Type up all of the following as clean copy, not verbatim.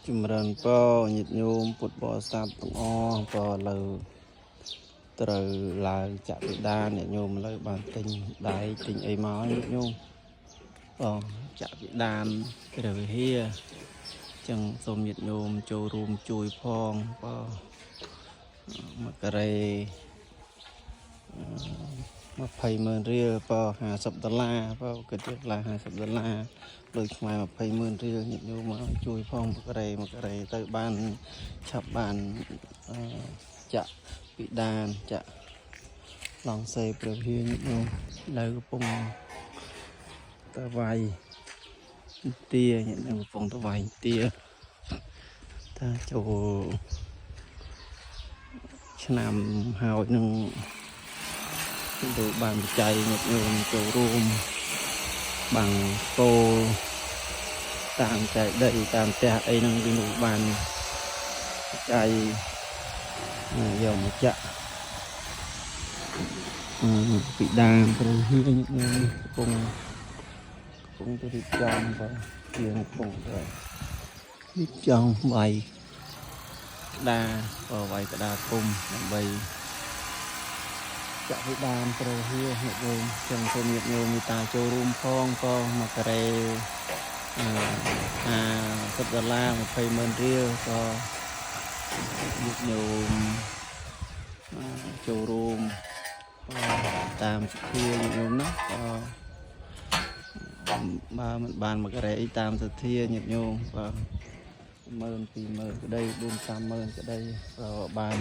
ជំរឿនពញាតិញោមពុទ្ធបរិស័ទទាំងអស់ពលើត្រូវឡើងចាក់វិដាញាតិញោមលើបានទិញដៃទិញអីមកញាតិញោមចាក់វិដានព្រះវិហារចឹងសូមញាតិញោមចូលរួមជួយផងមកការ៉េ200000រៀល$50គិតជា$50ដូចខ្មែរ20000រៀលញាតិញោមមកជួយផងមកការ៉េទៅបានឆាប់បានចាក់ពិដានចាក់ឡងសេព្រះវិហារញាតិញោមនៅកំពុងតវ៉ៃទាញាតិញោមកំពុងតវ៉ៃទាថាចូលឆ្នាំហើយនឹងទៅបានបច្ច័យញាតិញោមចូលរួមបាំងគោតាមចែកដីតាមផ្ទះអីហ្នឹងវានោះបានបច្ច័យយកមកចាក់ពីដានព្រះវិហារញាតិញោមកំពុងទៅរៀបចំជាងកំពុងទៅរៀបចំវាយក្តារវាយក្តារគុំដើម្បីចាក់វិដានព្រះវិហារញាតិញោមចឹងសូមញាតិញោមមេត្តាចូលរួមផងមកការ៉េ$50 20000រៀលញាតិញោមចូលរួមតាមសទ្ធាញាតិញោមណាបើមិនបានមកការ៉េអីតាមសទ្ធាញាតិញោម10000 20000ក្តី4 30000ក្តីបាន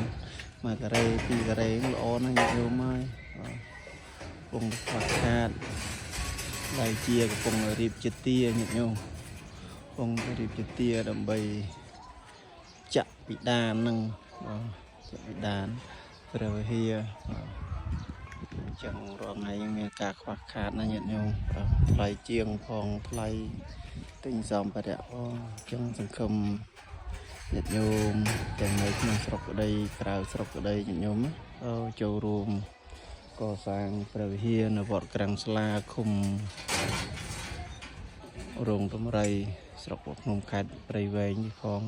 មកការ៉េ2ការ៉េល្អណាស់ញាតិញោមហើយកំពុងខ្វះខាតដៃជាកំពុងរៀបជាទាញាតិញោមកំពុងរៀបជាទាដើម្បីចាក់ពិដាននឹងចាក់ពិដានព្រះវិហារចឹងរាល់ថ្ងៃមានការខ្វះខាតណាញាតិញោមថ្លៃជាងផងថ្លៃទិញសម្ភារៈផងចឹងសង្ឃឹមញាតិញោមទាំងនៅក្នុងស្រុកក្តីក្រៅស្រុកក្តីញាតិញោមចូលរួមកសាងព្រះវិហារនៅវត្តក្រាំងស្លាឃុំរោងតម្រៃស្រុកភ្នំខេត្តព្រៃវែងនេះផង